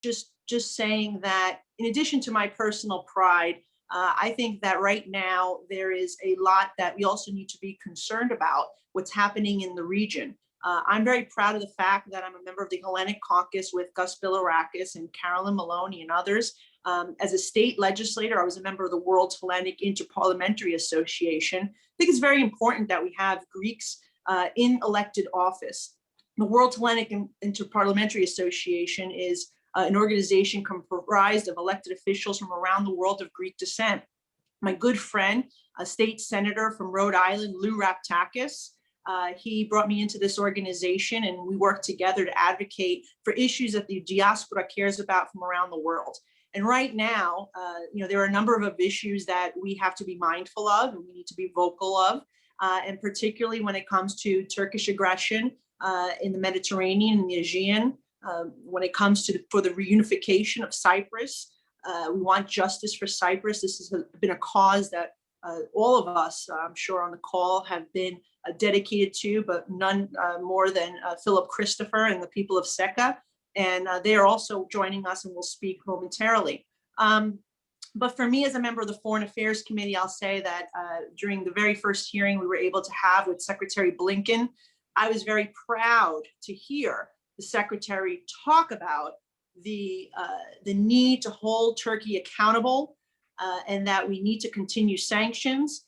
just saying that in addition to my personal pride, I think that right now there is a lot that we also need to be concerned about what's happening in the region. I'm very proud of the fact that I'm a member of the Hellenic Caucus with Gus Bilirakis and Carolyn Maloney and others. As a state legislator, I was a member of the World Hellenic Interparliamentary Association. I think it's very important that we have Greeks in elected office. The World Hellenic Interparliamentary Association is an organization comprised of elected officials from around the world of Greek descent. My good friend, a state senator from Rhode Island, Malliotakis, he brought me into this organization, and we worked together to advocate for issues that the diaspora cares about from around the world. And right now, there are a number of issues that we have to be mindful of and we need to be vocal of, and particularly when it comes to Turkish aggression in the Mediterranean and the Aegean. When it comes for the reunification of Cyprus, we want justice for Cyprus. This has been a cause that all of us, I'm sure on the call, have been dedicated to, but none more than Philip Christopher and the people of SECA. And they are also joining us and will speak momentarily. But for me, as a member of the Foreign Affairs Committee, I'll say that during the very first hearing we were able to have with Secretary Blinken, I was very proud to hear the Secretary talk about the need to hold Turkey accountable, and that we need to continue sanctions,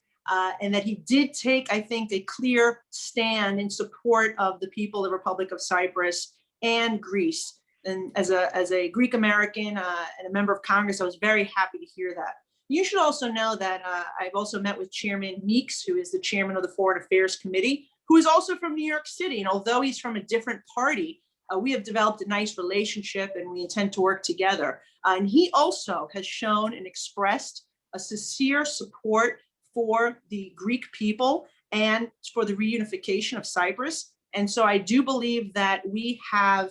and that he did take, I think, a clear stand in support of the people of the Republic of Cyprus and Greece. And as a Greek American and a member of Congress, I was very happy to hear that. You should also know that I've also met with Chairman Meeks, who is the chairman of the Foreign Affairs Committee, who is also from New York City. And although he's from a different party, we have developed a nice relationship and we intend to work together. And he also has shown and expressed a sincere support for the Greek people and for the reunification of Cyprus. And so I do believe that we have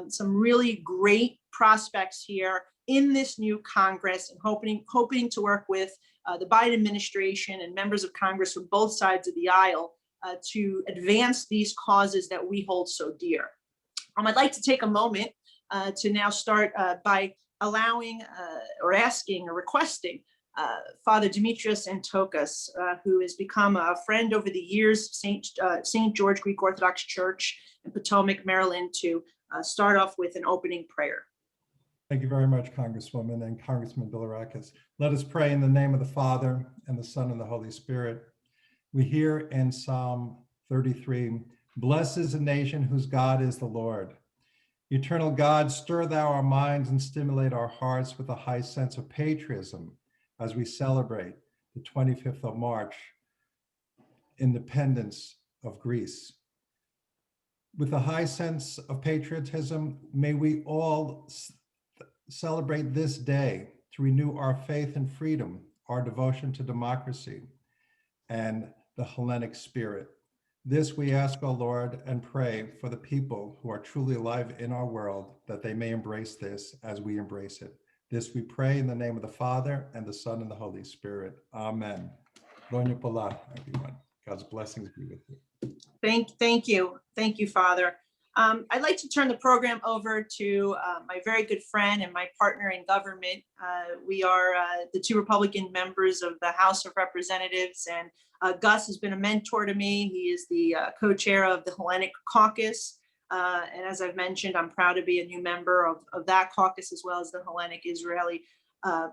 some really great prospects here in this new Congress, and hoping to work with the Biden administration and members of Congress from both sides of the aisle to advance these causes that we hold so dear. I'd like to take a moment to now start by allowing or asking or requesting Father Demetrios Antokas, who has become a friend over the years, St. George Greek Orthodox Church in Potomac, Maryland, to start off with an opening prayer. Thank you very much, Congresswoman and Congressman Bilirakis. Let us pray in the name of the Father, and the Son, and the Holy Spirit. We hear in Psalm 33, "Blessed is the nation whose God is the Lord. Eternal God, stir thou our minds and stimulate our hearts with a high sense of patriotism as we celebrate the 25th of March, independence of Greece. With a high sense of patriotism, may we all celebrate this day to renew our faith in freedom, our devotion to democracy, and the Hellenic spirit. This we ask, O Lord, and pray for the people who are truly alive in our world, that they may embrace this as we embrace it. This we pray in the name of the Father, and the Son, and the Holy Spirit. Amen. Doña Pola, everyone. God's blessings be with you. Thank you. Thank you, Father. I'd like to turn the program over to my very good friend and my partner in government. We are the two Republican members of the House of Representatives, and Gus has been a mentor to me. He is the co-chair of the Hellenic Caucus. And as I've mentioned, I'm proud to be a new member of that caucus, as well as the Hellenic Israeli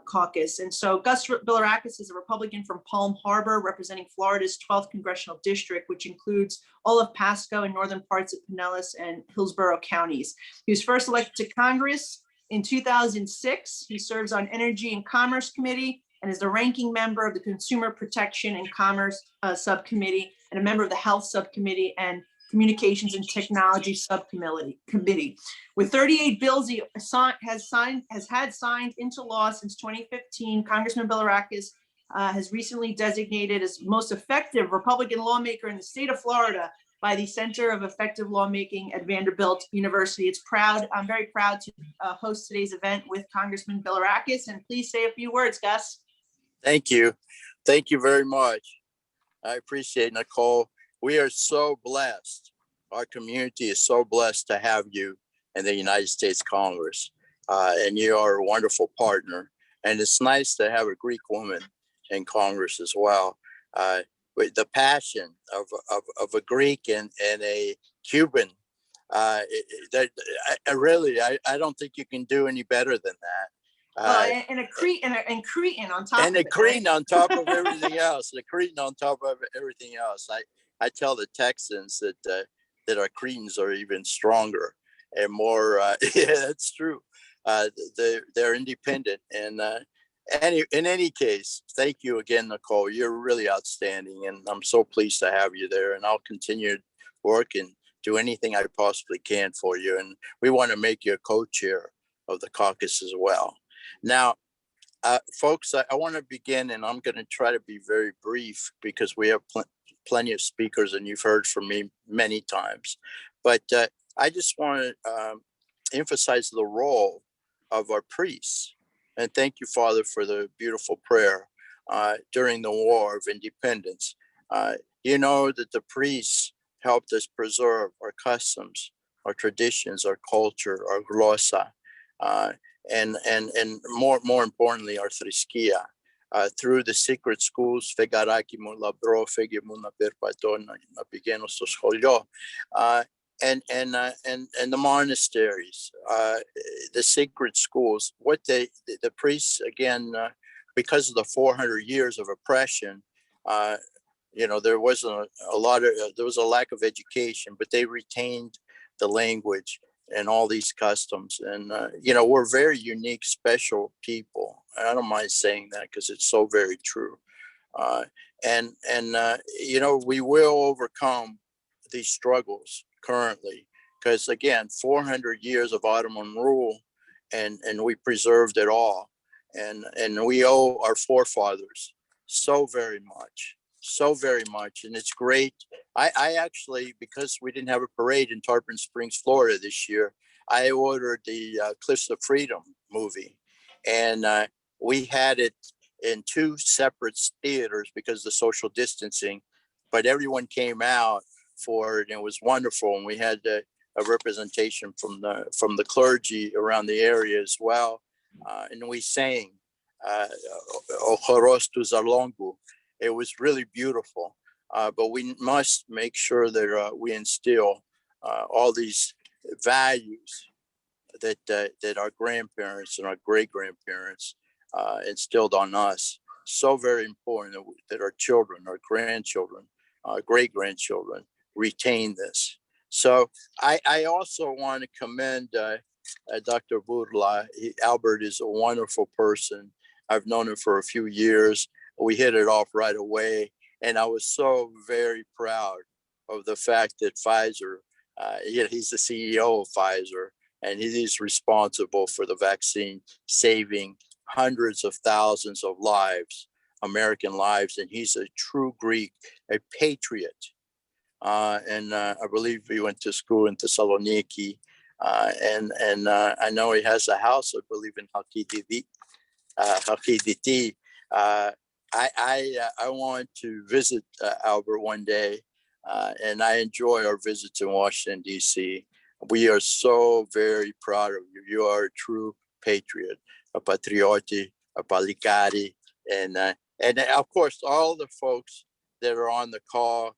caucus. And so Gus Bilirakis is a Republican from Palm Harbor, representing Florida's 12th congressional district, which includes all of Pasco and northern parts of Pinellas and Hillsborough counties. He was first elected to Congress in 2006. He serves on Energy and Commerce Committee and is the ranking member of the Consumer Protection and Commerce Subcommittee, and a member of the Health Subcommittee and Communications and Technology Subcommittee. With 38 bills he has had signed into law since 2015, Congressman Bilirakis has recently designated as most effective Republican lawmaker in the state of Florida by the Center of Effective Lawmaking at Vanderbilt University. I'm very proud to host today's event with Congressman Bilirakis, and please say a few words, Gus. Thank you. Thank you very much. I appreciate it, Nicole. We are so blessed. Our community is so blessed to have you in the United States Congress. and you are a wonderful partner. And it's nice to have a Greek woman in Congress as well. With the passion of a Greek and a Cuban, I don't think you can do any better than that. And a Cretan on top and of a it, Cretan right? on top of everything else. The Cretan on top of everything else. I tell the Texans that our Cretans are even stronger and more. Yeah, that's true. They're independent. And in any case, thank you again, Nicole. You're really outstanding, and I'm so pleased to have you there. And I'll continue to work and do anything I possibly can for you. And we want to make you a co-chair of the caucus as well. Now, folks, I want to begin, and I'm going to try to be very brief because we have plenty of speakers, and you've heard from me many times. But I just want to emphasize the role of our priests. And thank you, Father, for the beautiful prayer during the War of Independence. You know that the priests helped us preserve our customs, our traditions, our culture, our glossa. And more importantly, our thriskia, through the secret schools, Fegarakimon, Labro, Fegimun, Perpaton, Napigenos, Scholio, and the monasteries, the sacred schools. What the priests, again, because of the 400 years of oppression, there wasn't there was a lack of education, but they retained the language and all these customs. And, we're very unique, special people. I don't mind saying that because it's so very true. We will overcome these struggles currently because, again, 400 years of Ottoman rule, and we preserved it all. And we owe our forefathers so very much. And it's great. I actually, because we didn't have a parade in Tarpon Springs, Florida this year, I ordered the Cliffs of Freedom movie. And we had it in 2 separate theaters because of the social distancing, but everyone came out for it, and it was wonderful. And we had a representation from the clergy around the area as well. And we sang O Choros tu Zalongu. It was really beautiful, but we must make sure that we instill all these values that our grandparents and our great-grandparents instilled on us. So very important that our children, our grandchildren, great-grandchildren retain this. So I also want to commend Dr. Burla. Albert is a wonderful person. I've known him for a few years. We hit it off right away. And I was so very proud of the fact that Pfizer, he's the CEO of Pfizer, and he's responsible for the vaccine saving hundreds of thousands of lives, American lives. And he's a true Greek, a patriot. And I believe he went to school in Thessaloniki. And I know he has a house, I believe, in Halkidiki. I want to visit Albert one day, and I enjoy our visits in Washington, D.C. We are so very proud of you. You are a true patriot, a patrioti, a palikari, and of course, all the folks that are on the call.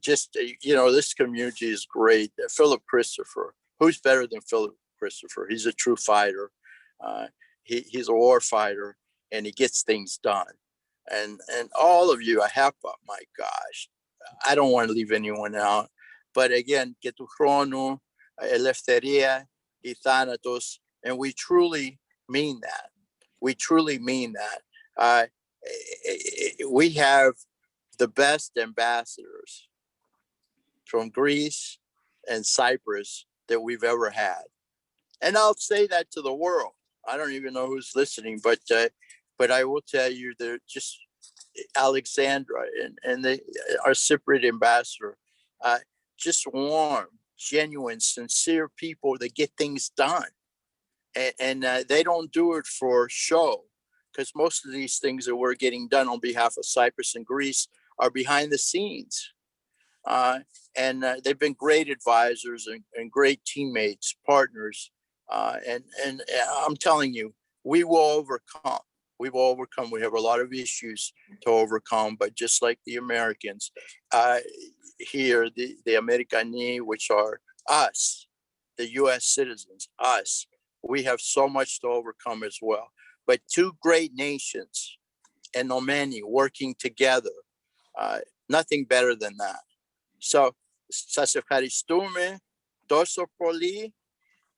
This community is great. Philip Christopher, who's better than Philip Christopher? He's a true fighter. He's a war fighter, and he gets things done. And all of you, Ahapa, my gosh, I don't want to leave anyone out. But again, Ketuchrono, Eleftheria, Ithanatos, and we truly mean that. We truly mean that. We have the best ambassadors from Greece and Cyprus that we've ever had. And I'll say that to the world. I don't even know who's listening, but I will tell you that just Alexandra and our Cypriot ambassador, just warm, genuine, sincere people that get things done. And they don't do it for show, because most of these things that we're getting done on behalf of Cyprus and Greece are behind the scenes. And they've been great advisors and great teammates, partners And I'm telling you, we will overcome. We will overcome. We have a lot of issues to overcome, but just like the Americans here, the Americani, which are us, the U.S. citizens, us, we have so much to overcome as well. But two great nations and many working together, nothing better than that. So, σας ευχαριστούμε τόσο πολύ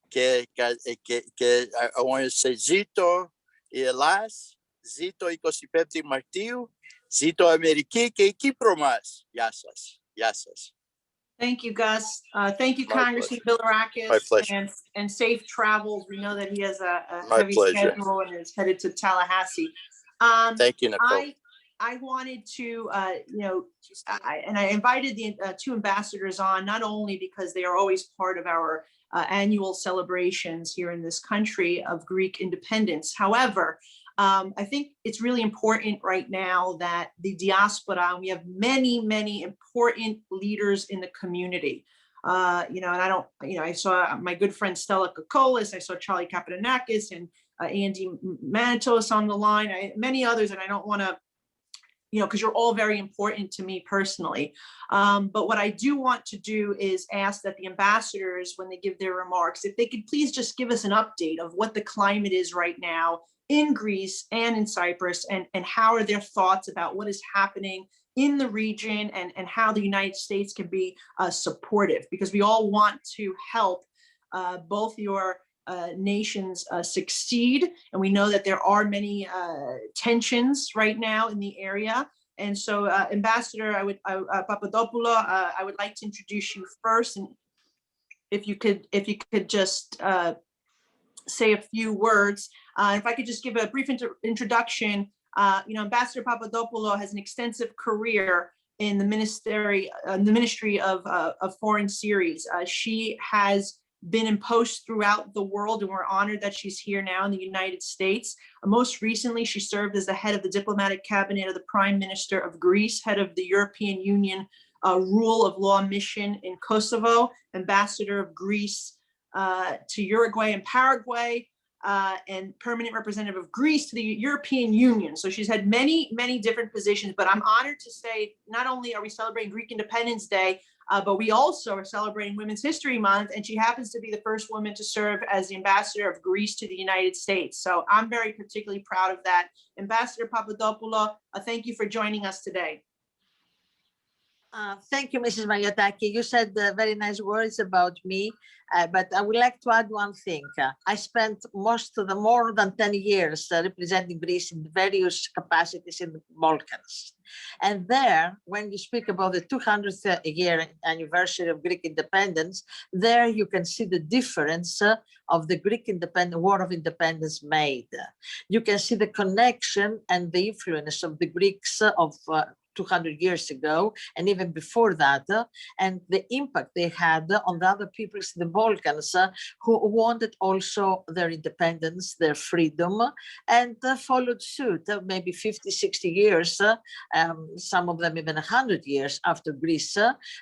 και I want to say ζήτω η Ελλάς, ζήτω 25 Μαρτίου, ζήτω Αμερική και η Κύπρο μας. Γεια σας. Γεια σας. Thank you, Gus. Thank you, My Congressman Malliotakis, My pleasure. and safe travels. We know that he has a My heavy pleasure. schedule and is headed to Tallahassee. Thank you, Nicole. I wanted to, I invited the two ambassadors on, not only because they are always part of our annual celebrations here in this country of Greek independence. However, I think it's really important right now that the diaspora, we have many, many important leaders in the community. And I don't, I saw my good friend Stella Kokolis, I saw Charlie Kapanakis and Andy Manitos on the line, many others, and I don't want to, because you're all very important to me personally. But what I do want to do is ask that the ambassadors, when they give their remarks, if they could please just give us an update of what the climate is right now in Greece and in Cyprus, and how are their thoughts about what is happening in the region, and how the United States can be supportive, because we all want to help both your nations succeed, and we know that there are many tensions right now in the area. And so, Ambassador Papadopoulos, I would like to introduce you first, and if you could just say a few words. If I could just give a brief introduction. Ambassador Papadopoulos has an extensive career in the Ministry of Foreign Series. She has been in posts throughout the world, and we're honored that she's here now in the United States. Most recently, she served as the head of the diplomatic cabinet of the Prime Minister of Greece, head of the European Union Rule of Law mission in Kosovo, ambassador of Greece to Uruguay and Paraguay, and permanent representative of Greece to the European Union. So she's had many, many different positions, but I'm honored to say, not only are we celebrating Greek Independence Day, but we also are celebrating Women's History Month, and she happens to be the first woman to serve as the ambassador of Greece to the United States. So I'm very particularly proud of that. Ambassador Papadopoulos, thank you for joining us today. Thank you, Mrs. Malliotakis. You said very nice words about me, but I would like to add one thing. I spent more than 10 years representing Greece in various capacities in the Balkans. And there, when you speak about the 200th year anniversary of Greek independence, there you can see the difference of the Greek War of Independence made. You can see the connection and the influence of the Greeks of 200 years ago, and even before that, and the impact they had on the other peoples in the Balkans who wanted also their independence, their freedom, and followed suit, maybe 50, 60 years, some of them even 100 years after Greece,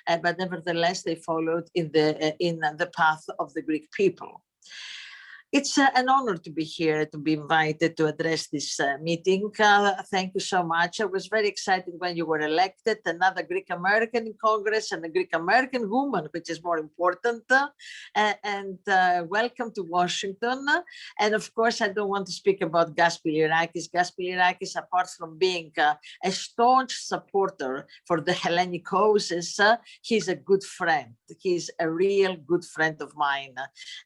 but nevertheless they followed in the path of the Greek people. It's an honor to be here, to be invited to address this meeting. Thank you so much. I was very excited when you were elected, another Greek American in Congress and a Greek American woman, which is more important. And welcome to Washington. And of course, I don't want to speak about Gus Pilirakis. Gus Pilirakis, apart from being a staunch supporter for the Hellenic causes, he's a good friend. He's a real good friend of mine.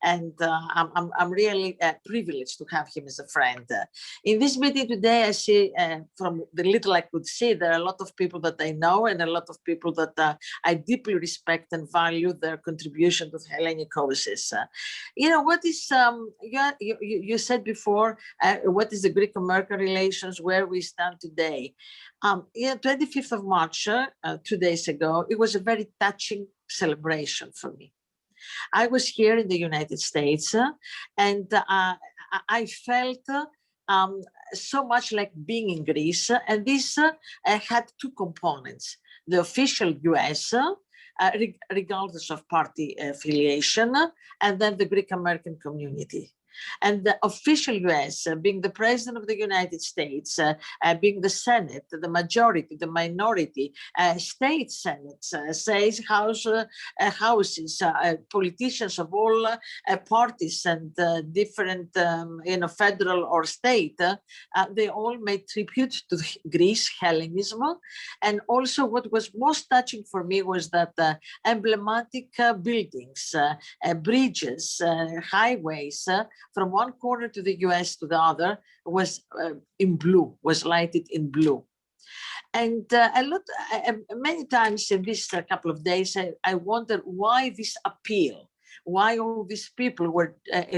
And I'm really privileged to have him as a friend. In this meeting today, I see, from the little I could see, there are a lot of people that I know and a lot of people that I deeply respect and value their contribution to Hellenic causes. What is, you said before, what is the Greek-American relations, where we stand today? 25th of March, 2 days ago, it was a very touching celebration for me. I was here in the United States, and I felt so much like being in Greece. And this had two components: the official US regardless of party affiliation, and then the Greek American community. And the official US, being the President of the United States, being the Senate, the majority, the minority, state senates, says houses, politicians of all parties and different, federal or state, they all made tribute to Greece, Hellenism. And also what was most touching for me was that emblematic buildings, bridges, highways, from one corner to the US to the other was in blue, was lighted in blue. And many times in this couple of days, I wondered why this appeal, why all these people were, had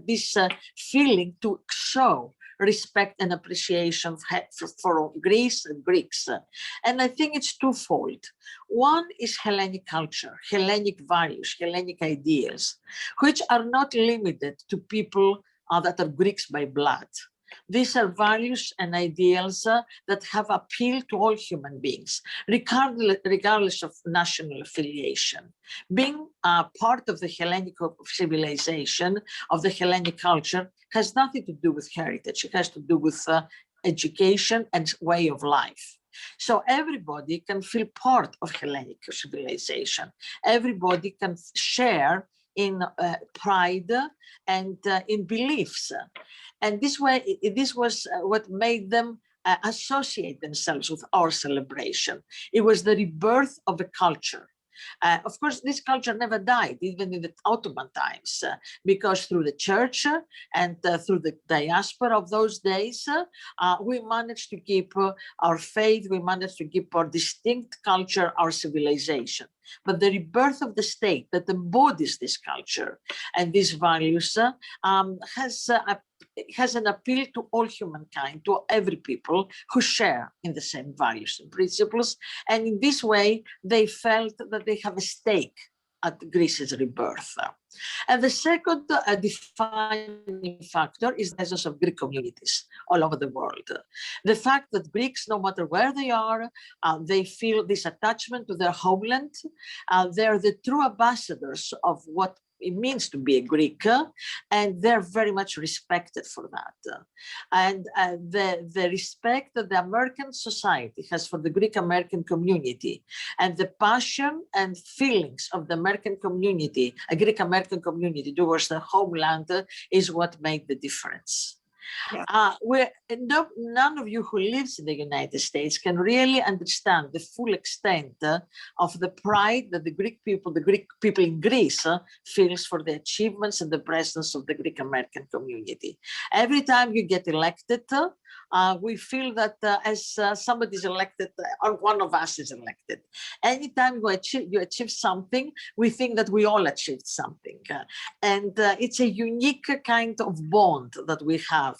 this feeling to show respect and appreciation for Greece and Greeks. And I think it's twofold. One is Hellenic culture, Hellenic values, Hellenic ideals, which are not limited to people that are Greeks by blood. These are values and ideals that have appealed to all human beings, regardless of national affiliation. Being part of the Hellenic civilization, of the Hellenic culture, has nothing to do with heritage. It has to do with education and way of life. So everybody can feel part of Hellenic civilization. Everybody can share in pride and in beliefs. And this way, this was what made them associate themselves with our celebration. It was the rebirth of a culture. Of course, this culture never died, even in the Ottoman times, because through the church and through the diaspora of those days, we managed to keep our faith, we managed to keep our distinct culture, our civilization. But the rebirth of the state that embodies this culture and these values has an appeal to all humankind, to every people who share in the same values and principles. And in this way, they felt that they have a stake at Greece's rebirth. And the second defining factor is the presence of Greek communities all over the world. The fact that Greeks, no matter where they are, they feel this attachment to their homeland. They're the true ambassadors of what it means to be a Greek, and they're very much respected for that. And the respect that the American society has for the Greek American community and the passion and feelings of the American community, a Greek American community towards the homeland is what made the difference. Yeah. None of you who lives in the United States can really understand the full extent of the pride that the Greek people in Greece feels for the achievements and the presence of the Greek American community. Every time you get elected, we feel that as somebody is elected, or one of us is elected. Anytime you achieve something, we think that we all achieved something. And it's a unique kind of bond that we have.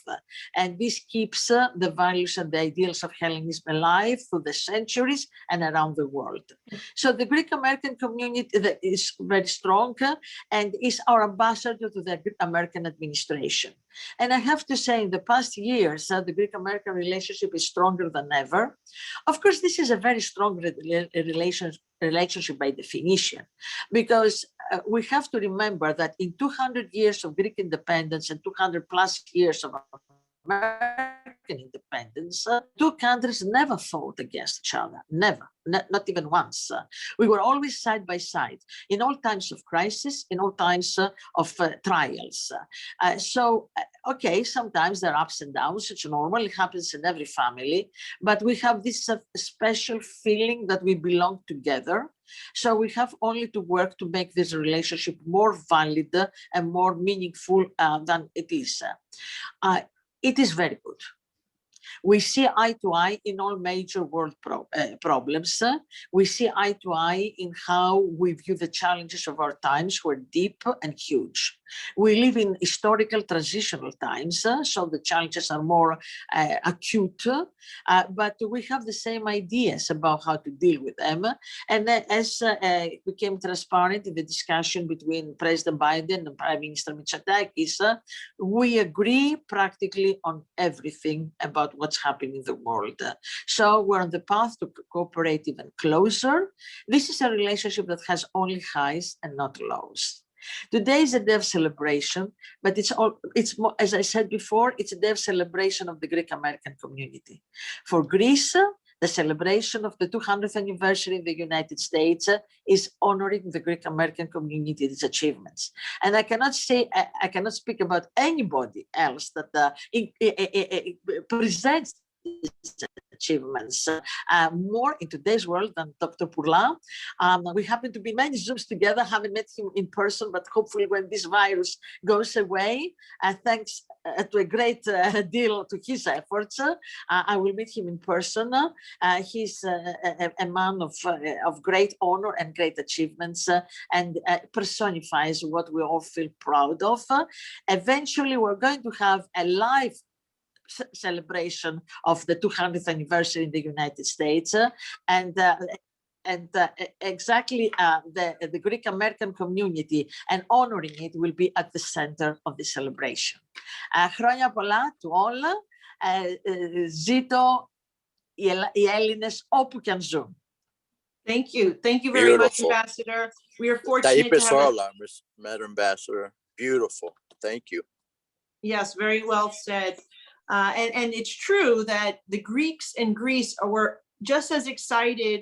And this keeps the values and the ideals of Hellenism alive through the centuries and around the world. So the Greek American community is very strong and is our ambassador to the Greek American administration. And I have to say, in the past years, the Greek American relationship is stronger than ever. Of course, this is a very strong relationship by definition, because we have to remember that in 200 years of Greek independence and 200 plus years of American independence, two countries never fought against each other, never, not even once. We were always side by side in all times of crisis, in all times of trials. Okay, sometimes there are ups and downs, it's normal, it happens in every family, but we have this special feeling that we belong together. So we have only to work to make this relationship more valid and more meaningful than it is. It is very good. We see eye to eye in all major world problems. We see eye to eye in how we view the challenges of our times, who are deep and huge. We live in historical transitional times, so the challenges are more acute, but we have the same ideas about how to deal with them. And as became transparent in the discussion between President Biden and Prime Minister Malliotakis, we agree practically on everything about what's happening in the world. So we're on the path to cooperate even closer. This is a relationship that has only highs and not lows. Today is a day of celebration, but it's more, as I said before, it's a day of celebration of the Greek American community. For Greece, the celebration of the 200th anniversary in the United States is honoring the Greek American community, its achievements. And I cannot speak about anybody else that presents these achievements more in today's world than Dr. Pourla. We happen to be many Zooms together, haven't met him in person, but hopefully when this virus goes away, thanks to a great deal to his efforts, I will meet him in person. He's a man of great honor and great achievements and personifies what we all feel proud of. Eventually, we're going to have a live celebration of the 200th anniversary in the United States, exactly the Greek American community and honoring it will be at the center of the celebration. Χρόνια πολλά to all. Ζήτω οι Έλληνες όπου και αν ζουν. Thank you. Thank you very much, Beautiful. Ambassador. We are fortunate to have Madam Ambassador. Beautiful. Thank you. Yes, very well said. And it's true that the Greeks in Greece were just as excited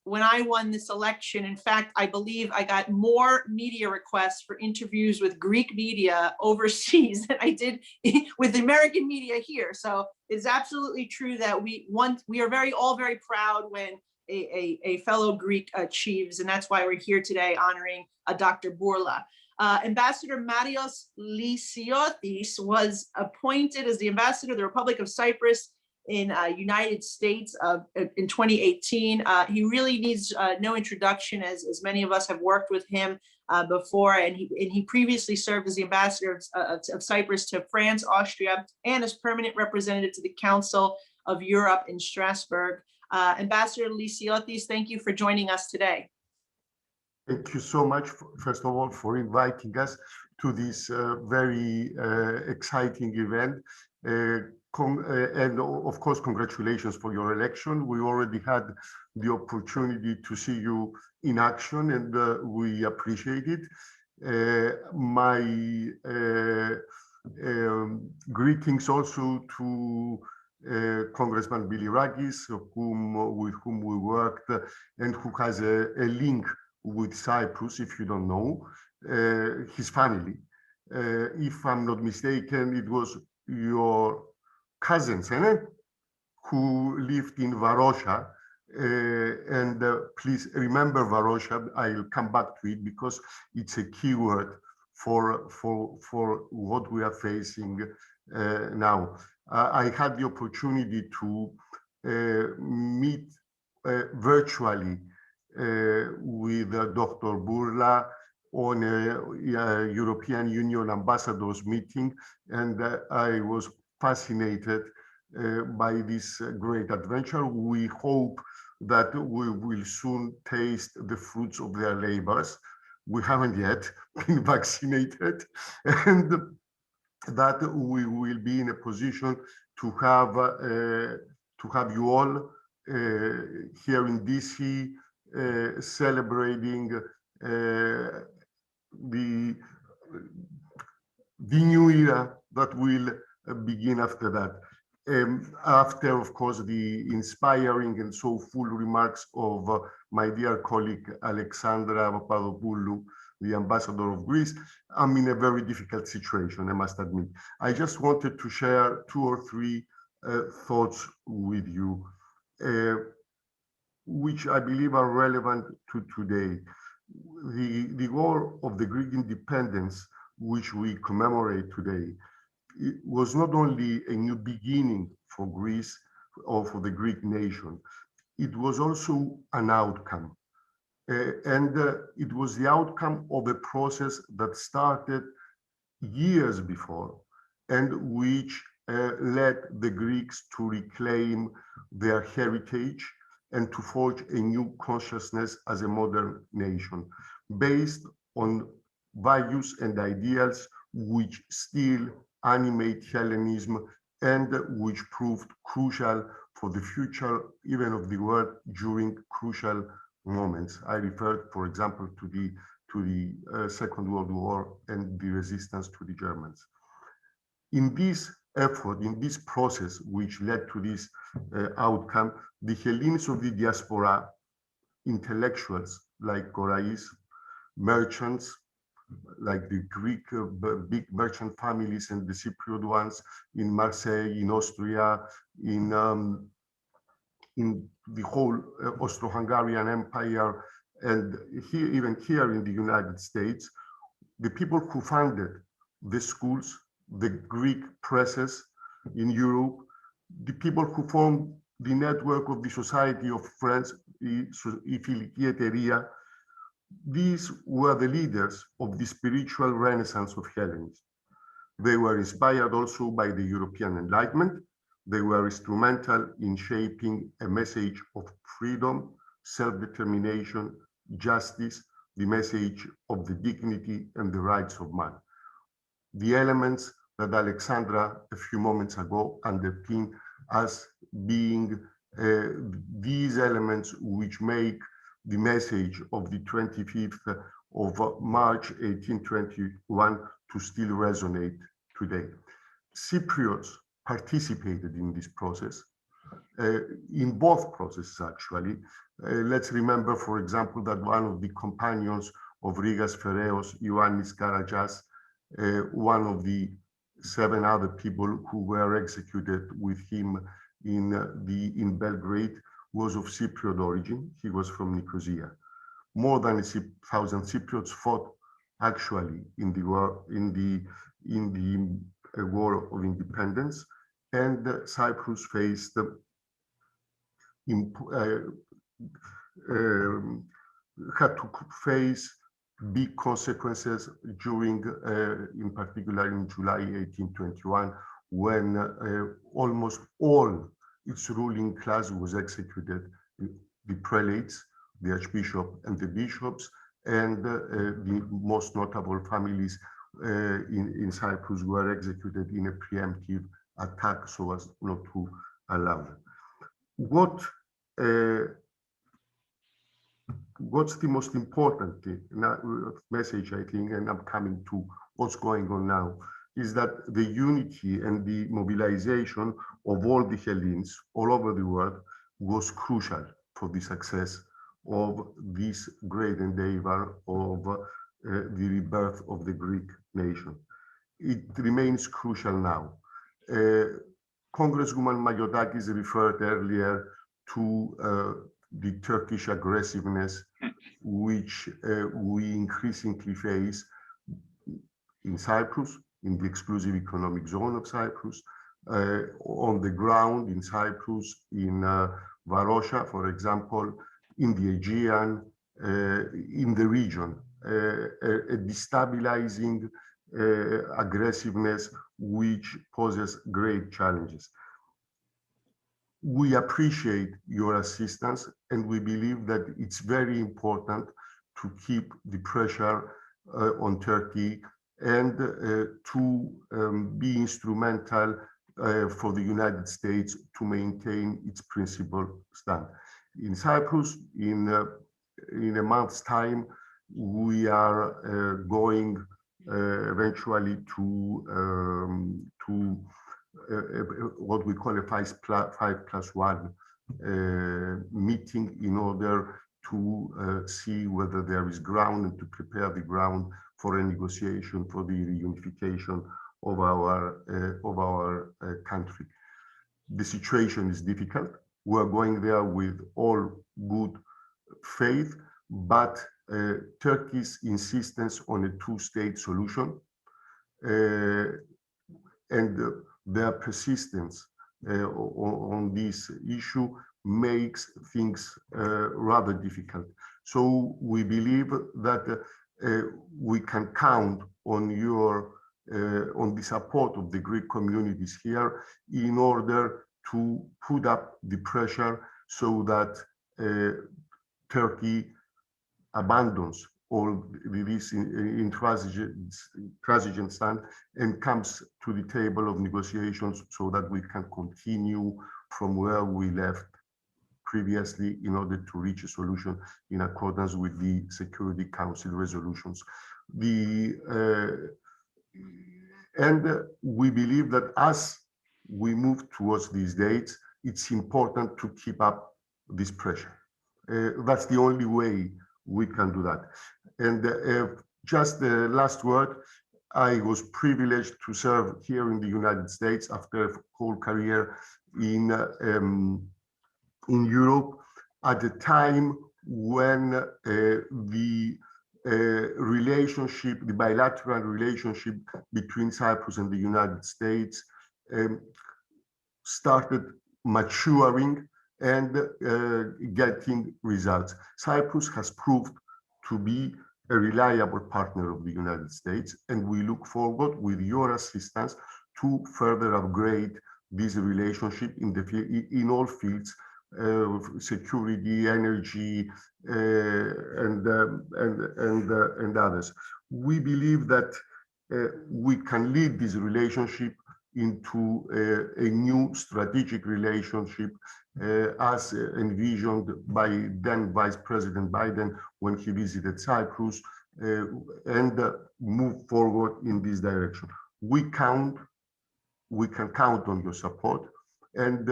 when I won this election. In fact, I believe I got more media requests for interviews with Greek media overseas than I did with the American media here. So it's absolutely true that we are all very proud when a fellow Greek achieves, and that's why we're here today honoring Dr. Bourla. Ambassador Marios Lysiotis was appointed as the ambassador of the Republic of Cyprus in United States in 2018. He really needs no introduction, as many of us have worked with him before, and he previously served as the ambassador of Cyprus to France, Austria, and as permanent representative to the Council of Europe in Strasbourg. Ambassador Lysiotis, thank you for joining us today. Thank you so much, first of all, for inviting us to this very exciting event. And of course, congratulations for your election. We already had the opportunity to see you in action, and we appreciate it. My greetings also to Congressman Malliotakis, with whom we worked and who has a link with Cyprus, if you don't know, his family. If I'm not mistaken, it was your cousin, who lived in Varosha. And please remember Varosha. I'll come back to it because it's a key word for what we are facing now. I had the opportunity to meet virtually with Dr. Bourla on a European Union ambassadors meeting, and I was fascinated by this great adventure. We hope that we will soon taste the fruits of their labors. We haven't yet been vaccinated, and that we will be in a position to have you all here in DC celebrating the new era that will begin after that. After, of course, the inspiring and so full remarks of my dear colleague Alexandra Papadopoulou, the ambassador of Greece, I'm in a very difficult situation, I must admit. I just wanted to share 2 or 3 thoughts with you, which I believe are relevant to today. The war of the Greek independence, which we commemorate today, it was not only a new beginning for Greece or for the Greek nation, it was also an outcome. And it was the outcome of a process that started years before, and which led the Greeks to reclaim their heritage and to forge a new consciousness as a modern nation, based on values and ideals which still animate Hellenism and which proved crucial for the future even of the world during crucial moments. I referred, for example, to the Second World War and the resistance to the Germans. In this effort, in this process, which led to this outcome, the Hellenes of the diaspora, intellectuals like Korais, merchants like the Greek big merchant families and the Cypriot ones in Marseille, in Austria, in the whole Austro-Hungarian Empire, and here, even here in the United States, the people who founded the schools, the Greek presses in Europe, the people who formed the network of the Society of Friends, η Φιλική Εταιρεία, these were the leaders of the spiritual renaissance of Hellenism. They were inspired also by the European Enlightenment. They were instrumental in shaping a message of freedom, self-determination, justice, the message of the dignity and the rights of man. The elements that Alexandra a few moments ago underpinned as being these elements which make the message of the 25th of March 1821 to still resonate today. Cypriots participated in this process, in both processes actually. Let's remember, for example, that one of the companions of Rigas Fereos, Ioannis Karajas, one of the 7 other people who were executed with him in Belgrade, was of Cypriot origin. He was from Nicosia. More than 1,000 Cypriots fought actually in the war, war of independence, and Cyprus faced had to face big consequences during, in particular in July 1821, when almost all its ruling class was executed, the prelates, the archbishop and the bishops, and the most notable families in Cyprus were executed in a preemptive attack so as not to allow them. What's the most important message, I think, and I'm coming to what's going on now, is that the unity and the mobilization of all the Hellenes all over the world was crucial for the success of this great endeavor of the rebirth of the Greek nation. It remains crucial now. Congresswoman Malliotakis referred earlier to the Turkish aggressiveness, which we increasingly face in Cyprus, in the exclusive economic zone of Cyprus, on the ground in Cyprus, in Varosha, for example, in the Aegean, in the region, a destabilizing aggressiveness which poses great challenges. We appreciate your assistance, and we believe that it's very important to keep the pressure on Turkey and to be instrumental for the United States to maintain its principled stand. In Cyprus, in a month's time, we are going eventually to what we call a 5+1 meeting in order to see whether there is ground and to prepare the ground for a negotiation for the reunification of our country. The situation is difficult. We're going there with all good faith, but Turkey's insistence on a 2-state solution and their persistence on this issue makes things rather difficult. So we believe that we can count on your on the support of the Greek communities here in order to put up the pressure so that Turkey abandons all this intransigent stand and comes to the table of negotiations so that we can continue from where we left previously in order to reach a solution in accordance with the Security Council resolutions. And we believe that as we move towards these dates, it's important to keep up this pressure. That's the only way we can do that. And just the last word, I was privileged to serve here in the United States after a whole career in Europe at a time when the relationship, the bilateral relationship between Cyprus and the United States started maturing and getting results. Cyprus has proved to be a reliable partner of the United States, and we look forward with your assistance to further upgrade this relationship in all fields, security, energy, and others. We believe that we can lead this relationship into a new strategic relationship as envisioned by then Vice President Biden when he visited Cyprus, and move forward in this direction. We can count on your support, and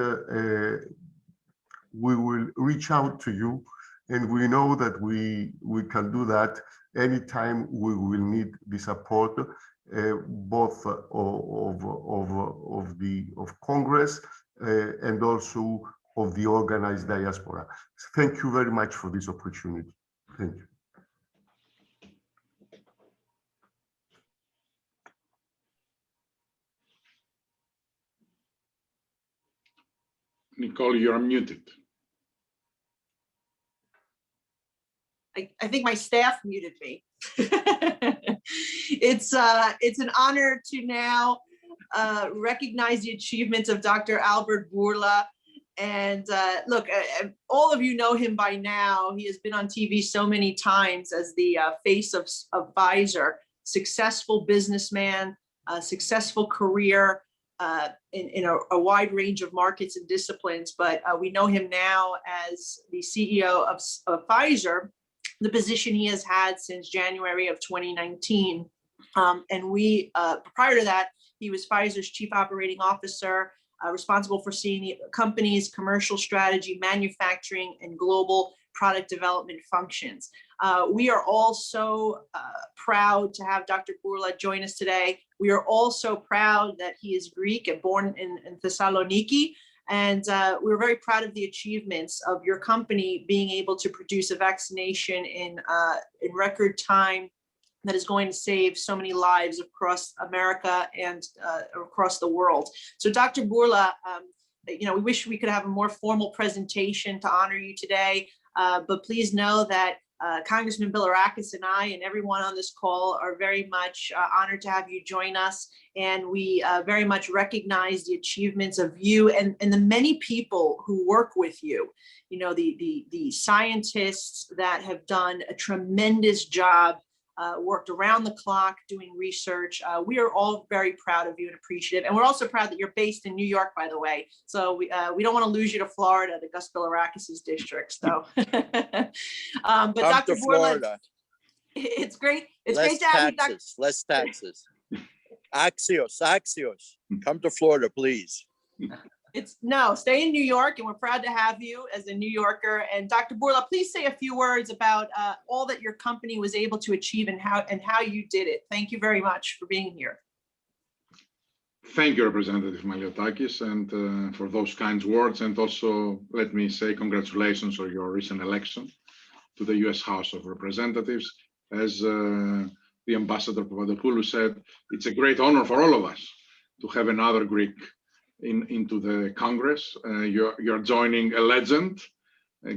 we will reach out to you, and we know that we can do that anytime we will need the support, both of Congress and also of the organized diaspora. Thank you very much for this opportunity. Thank you. Nicole, you're muted. I think my staff muted me. It's an honor to now recognize the achievements of Dr. Albert Bourla. And look, all of you know him by now. He has been on TV so many times as the face of Pfizer, successful businessman, successful career in a wide range of markets and disciplines. But we know him now as the CEO of Pfizer, the position he has had since January of 2019. And prior to that, he was Pfizer's chief operating officer, responsible for seeing the company's commercial strategy, manufacturing, and global product development functions. We are all so proud to have Dr. Bourla join us today. We are also proud that he is Greek and born in Thessaloniki. And we're very proud of the achievements of your company being able to produce a vaccination in record time that is going to save so many lives across America and across the world. So Dr. Bourla, we wish we could have a more formal presentation to honor you today, but please know that Congressman Bilirakis and I and everyone on this call are very much honored to have you join us. And we very much recognize the achievements of you and the many people who work with you. You know, the scientists that have done a tremendous job, worked around the clock doing research. We are all very proud of you and appreciative. And we're also proud that you're based in New York, by the way. So we don't want to lose you to Florida, the Gus Bilirakis' district. So, but Come Dr. to Bourla, Florida. it's great. It's Less great to have taxes, less taxes. Axios. Come to Florida, please. Stay in New York, and we're proud to have you as a New Yorker. And Dr. Bourla, please say a few words about all that your company was able to achieve and how you did it. Thank you very much for being here. Thank you, Representative Malliotakis, and for those kind words. And also, let me say congratulations on your recent election to the U.S. House of Representatives. As the Ambassador Papadopoulou said, it's a great honor for all of us to have another Greek into the Congress. You're joining a legend,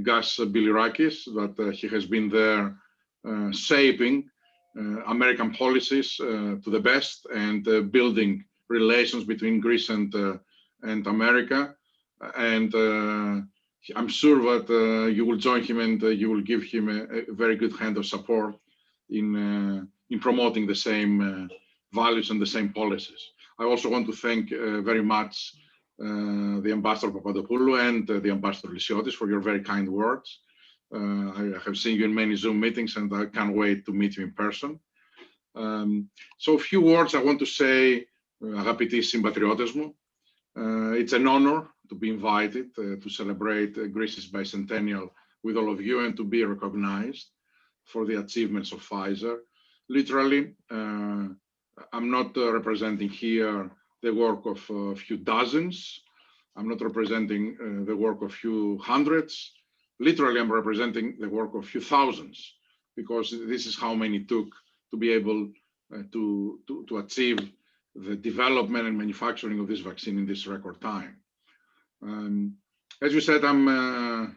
Gus Bilirakis, but he has been there shaping American policies to the best and building relations between Greece and America. And I'm sure that you will join him and you will give him a very good hand of support in promoting the same values and the same policies. I also want to thank very much the Ambassador Papadopoulou and the Ambassador Lysiotis for your very kind words. I have seen you in many Zoom meetings and I can't wait to meet you in person. So a few words I want to say, αγαπητοί συμπατριώτες μου. It's an honor to be invited to celebrate Greece's bicentennial with all of you and to be recognized for the achievements of Pfizer. Literally, I'm not representing here the work of a few dozens. I'm not representing the work of a few hundreds. Literally, I'm representing the work of a few thousands, because this is how many took to be able to achieve the development and manufacturing of this vaccine in this record time. As you said, I'm a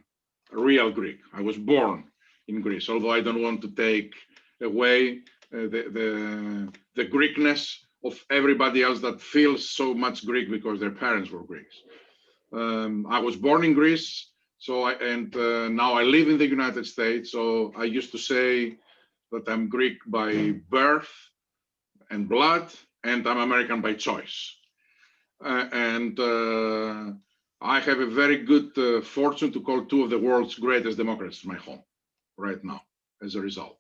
real Greek. I was born in Greece, although I don't want to take away the Greekness of everybody else that feels so much Greek because their parents were Greeks. I was born in Greece, now I live in the United States. So I used to say that I'm Greek by birth and blood, and I'm American by choice. I have a very good fortune to call two of the world's greatest democracies my home right now as a result.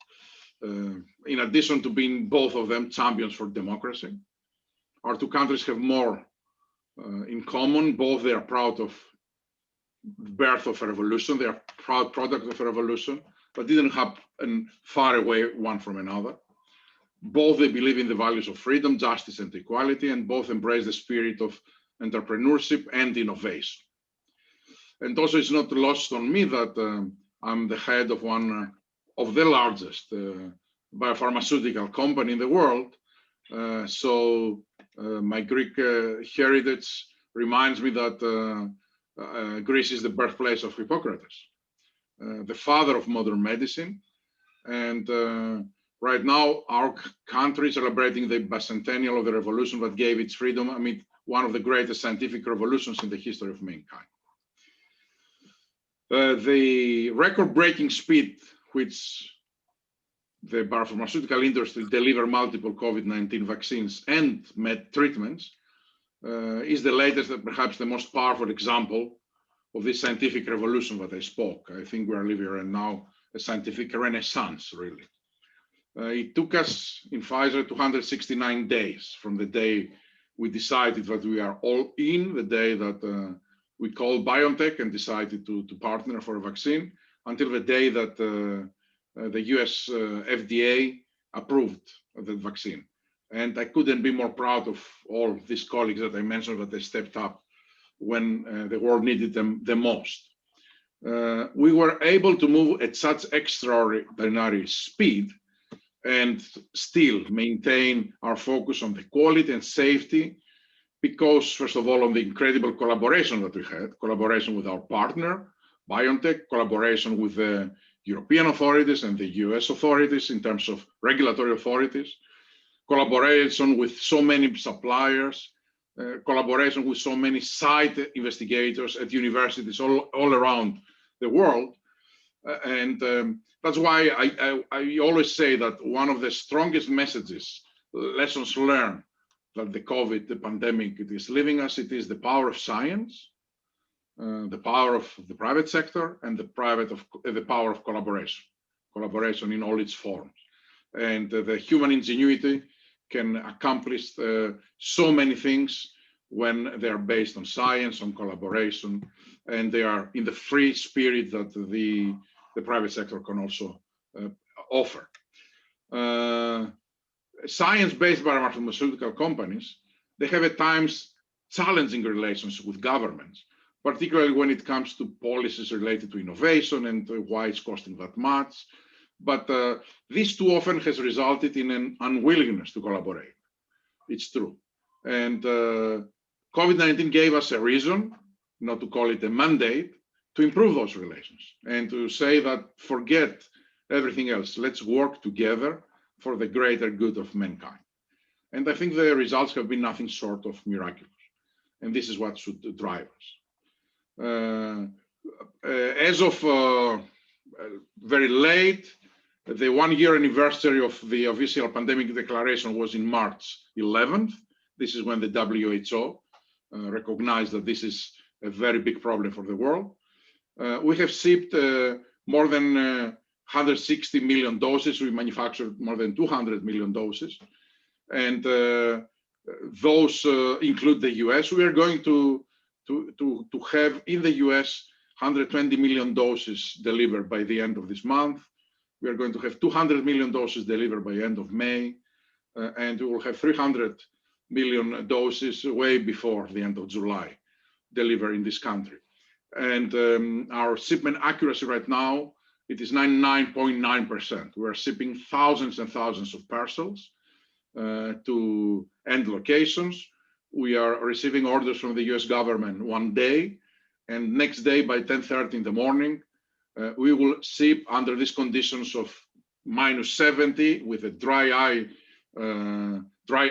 In addition to being both of them champions for democracy, our two countries have more in common. Both they are proud of the birth of a revolution. They are proud product of a revolution, but didn't happen far away one from another. Both they believe in the values of freedom, justice, and equality, and both embrace the spirit of entrepreneurship and innovation. And also, it's not lost on me that I'm the head of one of the largest biopharmaceutical company in the world. So my Greek heritage reminds me that Greece is the birthplace of Hippocrates, the father of modern medicine. And right now, our country is celebrating the bicentennial of the revolution that gave its freedom amid one of the greatest scientific revolutions in the history of mankind. The record-breaking speed which the biopharmaceutical industry deliver multiple COVID-19 vaccines and treatments is the latest and perhaps the most powerful example of this scientific revolution that I spoke. I think we are living right now a scientific renaissance, really. It took us in Pfizer 269 days from the day we decided that we are all in, the day that we called BioNTech and decided to partner for a vaccine, until the day that the US FDA approved the vaccine. And I couldn't be more proud of all these colleagues that I mentioned, that they stepped up when the world needed them the most. We were able to move at such extraordinary speed and still maintain our focus on the quality and safety, because first of all, on the incredible collaboration that we had, collaboration with our partner, BioNTech, collaboration with the European authorities and the US authorities in terms of regulatory authorities, collaboration with so many suppliers, collaboration with so many site investigators at universities all around the world. That's why I always say that one of the strongest messages, lessons learned that the pandemic, it is leaving us, it is the power of science, the power of the private sector, and the power of collaboration in all its forms. And the human ingenuity can accomplish so many things when they are based on science, on collaboration, and they are in the free spirit that the private sector can also offer. Science-based biopharmaceutical companies, they have at times challenging relations with governments, particularly when it comes to policies related to innovation and why it's costing that much. But this too often has resulted in an unwillingness to collaborate. It's true. And COVID-19 gave us a reason, not to call it a mandate, to improve those relations and to say that forget everything else. Let's work together for the greater good of mankind. And I think the results have been nothing short of miraculous. And this is what should drive us. As of very late, the 1-year anniversary of the official pandemic declaration was in March 11th. This is when the WHO recognized that this is a very big problem for the world. We have shipped more than 160 million doses. We manufactured more than 200 million doses. And those include the US. We are going to have in the US 120 million doses delivered by the end of this month. We are going to have 200 million doses delivered by the end of May. And we will have 300 million doses way before the end of July delivered in this country. And our shipment accuracy right now, it is 99.9%. We're shipping thousands and thousands of parcels to end locations. We are receiving orders from the US government one day, and next day by 10:30 in the morning, we will ship under these conditions of -70 with a dry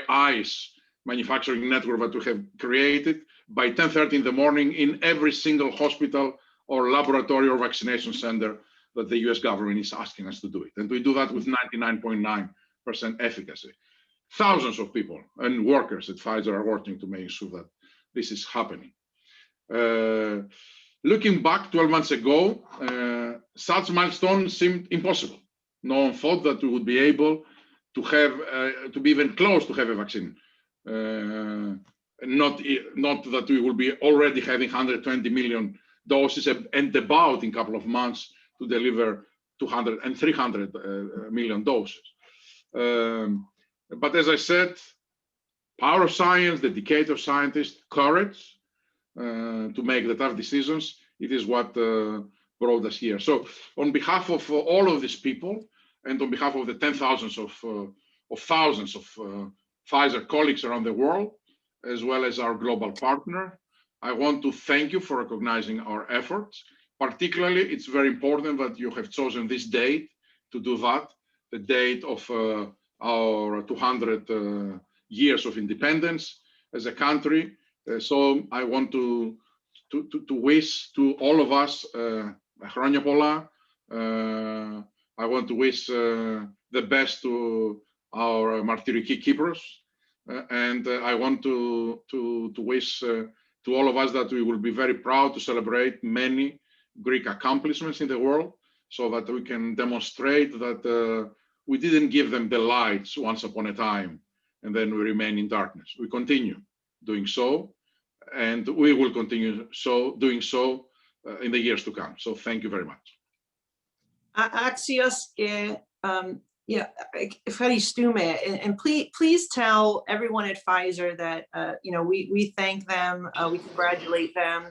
ice manufacturing network that we have created by 10:30 in the morning in every single hospital or laboratory or vaccination center that the US government is asking us to do it. And we do that with 99.9% efficacy. Thousands of people and workers at Pfizer are working to make sure that this is happening. Looking back 12 months ago, such milestones seemed impossible. No one thought that we would be able to have, to be even close to have a vaccine. Not that we will be already having 120 million doses and about in a couple of months to deliver 200 and 300 million doses. But as I said, power of science, dedicated of scientists, courage to make the tough decisions, it is what brought us here. So on behalf of all of these people, and on behalf of the thousands of Pfizer colleagues around the world, as well as our global partner, I want to thank you for recognizing our efforts. Particularly, it's very important that you have chosen this date to do that, the date of our 200 years of independence as a country. So I want to wish to all of us χρόνια πολλά. I want to wish the best to our Martyriki Cyprus, and I want to wish to all of us that we will be very proud to celebrate many Greek accomplishments in the world, so that we can demonstrate that we didn't give them the lights once upon a time and then we remain in darkness. We continue doing so, and we will continue doing so in the years to come. So thank you very much. Axios, ευχαριστούμε. And please tell everyone at Pfizer that we thank them, we congratulate them.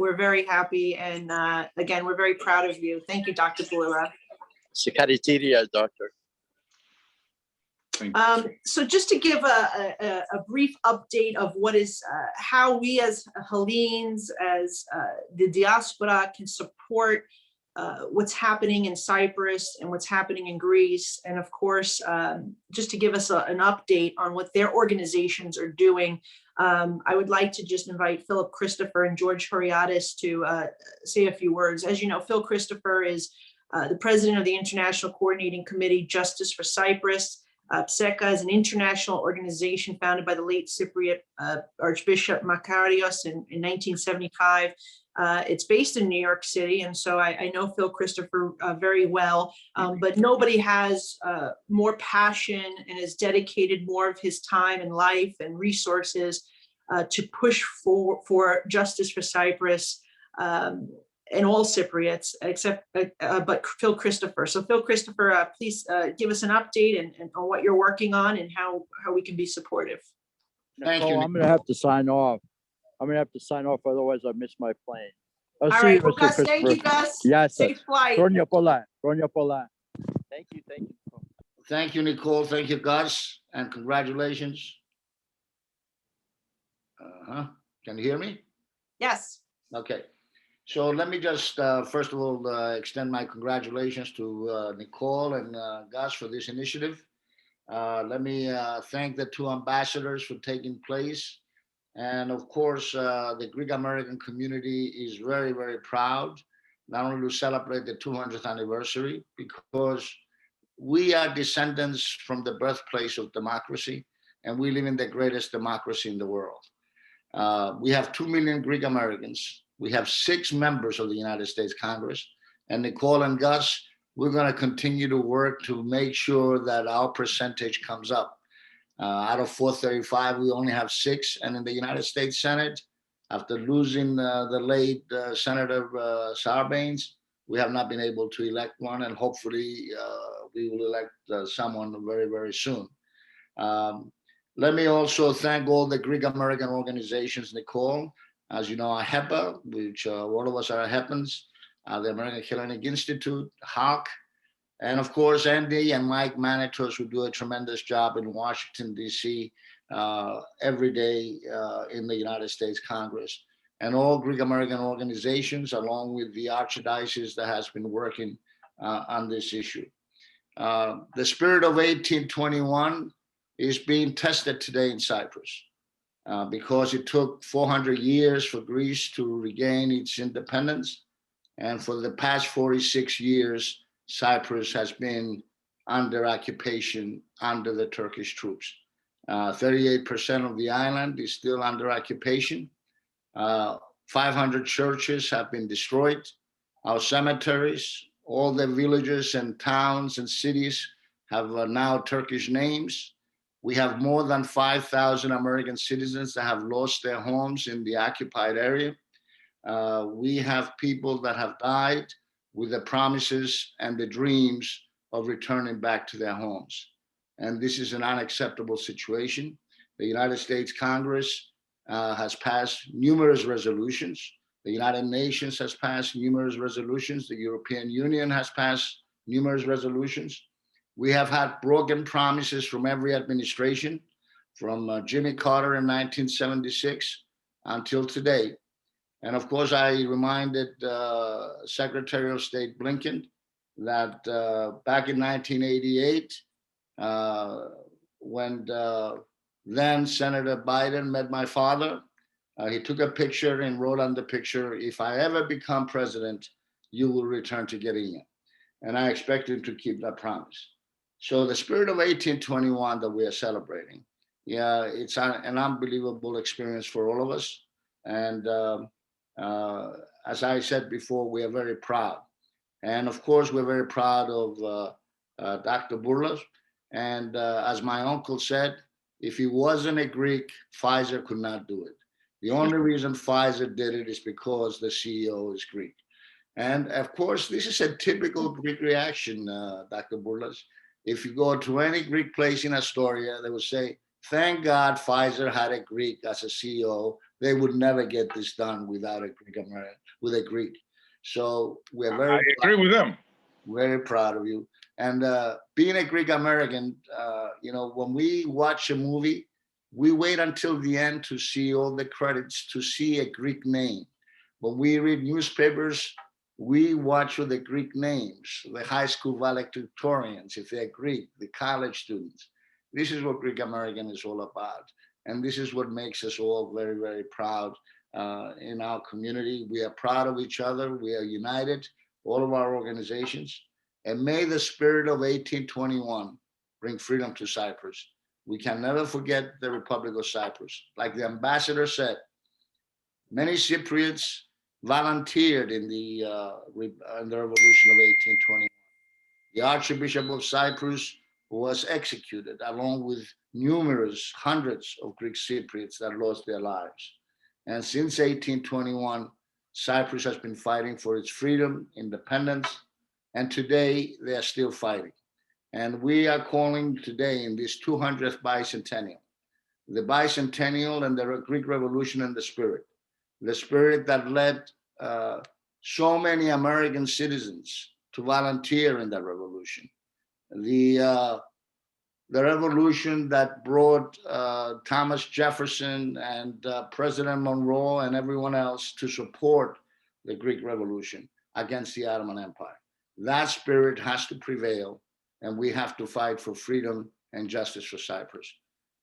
We're very happy, and again, we're very proud of you. Thank you, Dr. Boula. Συγχαρητήρια, Doctor. So just to give a brief update of what is how we as Hellenes, as the diaspora, can support what's happening in Cyprus and what's happening in Greece, and of course, just to give us an update on what their organizations are doing. I would like to just invite Philip Christopher and George Horiadis to say a few words. As you know, Phil Christopher is the president of the International Coordinating Committee, Justice for Cyprus. PSECA is an international organization founded by the late Cypriot Archbishop Makarios in 1975. It's based in New York City, and so I know Phil Christopher very well, but nobody has more passion and has dedicated more of his time and life and resources to push for justice for Cyprus and all Cypriots, except but Phil Christopher. So Phil Christopher, please give us an update and on what you're working on and how we can be supportive. Thank you. I'm going to have to sign off. Otherwise I miss my plane. All right, well, Gus, thank you, Gus. Yes. Safe flight. Χρόνια πολλά. Thank you. Thank you, Nicole. Thank you, Gus, and congratulations. Can you hear me? Yes. Okay. So let me just, first of all, extend my congratulations to Nicole and Gus for this initiative. Let me thank the two ambassadors for taking place. And of course, the Greek American community is very, very proud, not only to celebrate the 200th anniversary, because we are descendants from the birthplace of democracy, and we live in the greatest democracy in the world. We have 2 million Greek Americans. We have 6 members of the United States Congress. And Nicole and Gus, we're going to continue to work to make sure that our percentage comes up. Out of 435, we only have 6. And in the United States Senate, after losing the late Senator Sarbanes, we have not been able to elect one. And hopefully we will elect someone very, very soon. Let me also thank all the Greek American organizations, Nicole. As you know, AHEPA, which all of us are AHEPans, the American Hellenic Institute, HARC, and of course, Andy and Mike Manitos, who do a tremendous job in Washington, D.C. Every day in the United States Congress. And all Greek American organizations, along with the Archdiocese that has been working on this issue. The spirit of 1821 is being tested today in Cyprus because it took 400 years for Greece to regain its independence. And for the past 46 years, Cyprus has been under occupation under the Turkish troops. 38% of the island is still under occupation. 500 churches have been destroyed. Our cemeteries, all the villages and towns and cities have now Turkish names. We have more than 5,000 American citizens that have lost their homes in the occupied area. We have people that have died with the promises and the dreams of returning back to their homes. And this is an unacceptable situation. The United States Congress has passed numerous resolutions. The United Nations has passed numerous resolutions. The European Union has passed numerous resolutions. We have had broken promises from every administration, from Jimmy Carter in 1976 until today. And of course, I reminded Secretary of State Blinken that back in 1988, when then Senator Biden met my father, he took a picture and wrote on the picture, "If I ever become president, you will return to Geria." And I expect him to keep that promise. So the spirit of 1821 that we are celebrating, yeah, it's an unbelievable experience for all of us. And as I said before, we are very proud. And of course, we're very proud of Dr. Bourlas. And as my uncle said, if he wasn't a Greek, Pfizer could not do it. The only reason Pfizer did it is because the CEO is Greek. And of course, this is a typical Greek reaction, Dr. Bourlas. If you go to any Greek place in Astoria, they will say, thank God Pfizer had a Greek as a CEO. They would never get this done without a Greek American, with a Greek. So we're very I agree with them. Very proud of you. And being a Greek American, you know, when we watch a movie, we wait until the end to see all the credits, to see a Greek name. When we read newspapers, we watch for the Greek names, the high school valedictorians, if they're Greek, the college students. This is what Greek American is all about. And this is what makes us all very, very proud in our community. We are proud of each other. We are united, all of our organizations. And may the spirit of 1821 bring freedom to Cyprus. We can never forget the Republic of Cyprus. Like the ambassador said, many Cypriots volunteered in the revolution of 1821. The Archbishop of Cyprus was executed, along with numerous hundreds of Greek Cypriots that lost their lives. And since 1821, Cyprus has been fighting for its freedom, independence, and today they are still fighting. And we are calling today in this 200th bicentennial, the bicentennial and the Greek Revolution and the spirit that led so many American citizens to volunteer in that revolution. The revolution that brought Thomas Jefferson and President Monroe and everyone else to support the Greek Revolution against the Ottoman Empire. That spirit has to prevail, and we have to fight for freedom and justice for Cyprus.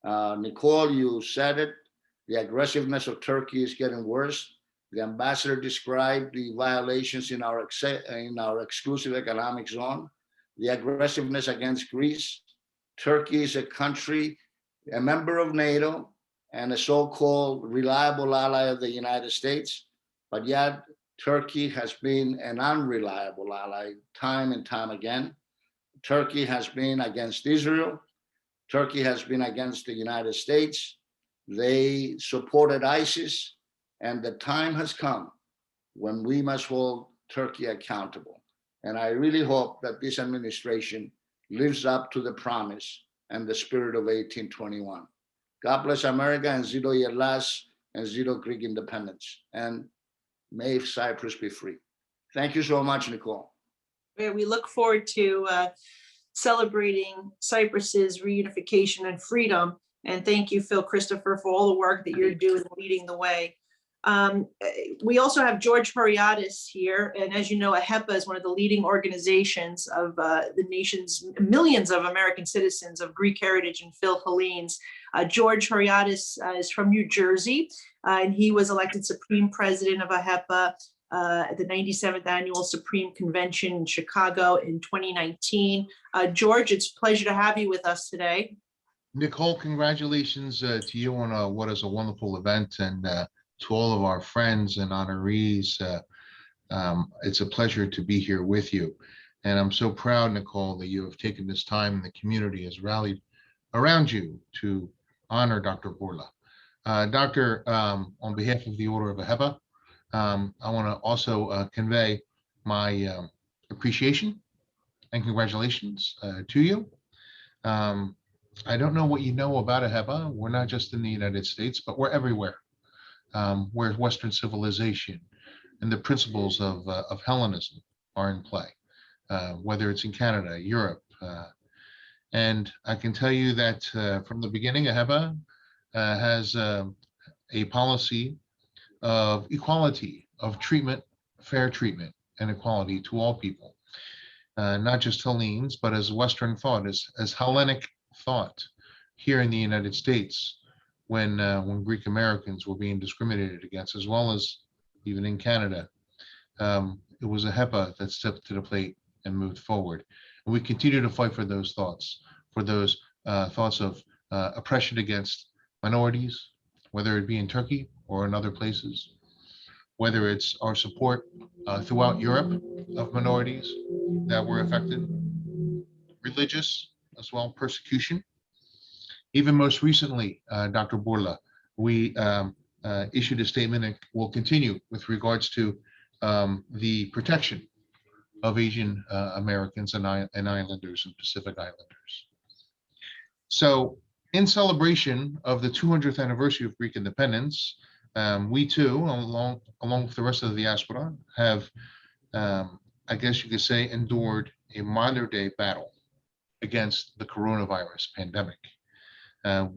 Nicole, you said it. The aggressiveness of Turkey is getting worse. The ambassador described the violations in our exclusive economic zone, the aggressiveness against Greece. Turkey is a country, a member of NATO, and a so-called reliable ally of the United States, but yet Turkey has been an unreliable ally time and time again. Turkey has been against Israel. Turkey has been against the United States. They supported ISIS, and the time has come when we must hold Turkey accountable. And I really hope that this administration lives up to the promise and the spirit of 1821. God bless America, and Zido Yelas, and Zido Greek independence. And may Cyprus be free. Thank you so much, Nicole. We look forward to celebrating Cyprus's reunification and freedom. And thank you, Phil Christopher, for all the work that you're doing, leading the way. We also have George Horiadis here. And as you know, AHEPA is one of the leading organizations of the nation's millions of American citizens of Greek heritage and Phil Hellenes. George Horiadis is from New Jersey, and he was elected Supreme President of AHEPA at the 97th Annual Supreme Convention in Chicago in 2019. George, it's a pleasure to have you with us today. Nicole, congratulations to you on what is a wonderful event, and to all of our friends and honorees. It's a pleasure to be here with you. And I'm so proud, Nicole, that you have taken this time and the community has rallied around you to honor Dr. Bourla. Doctor, on behalf of the Order of AHEPA, I want to also convey my appreciation and congratulations to you. I don't know what you know about AHEPA. We're not just in the United States, but we're everywhere. Where Western civilization and the principles of Hellenism are in play, whether it's in Canada, Europe. And I can tell you that from the beginning, AHEPA has a policy of equality, of treatment, fair treatment, and equality to all people, not just Hellenes, but as Western thought, as Hellenic thought here in the United States. When Greek Americans were being discriminated against, as well as even in Canada, it was AHEPA that stepped to the plate and moved forward. And we continue to fight for those thoughts, of oppression against minorities, whether it be in Turkey or in other places, whether it's our support throughout Europe of minorities that were affected, religious as well, persecution. Even most recently, Dr. Bourla, we issued a statement and will continue with regards to the protection of Asian Americans and Islanders and Pacific Islanders. So in celebration of the 200th anniversary of Greek independence, we too, along with the rest of the diaspora, have, I guess you could say, endured a modern day battle against the coronavirus pandemic.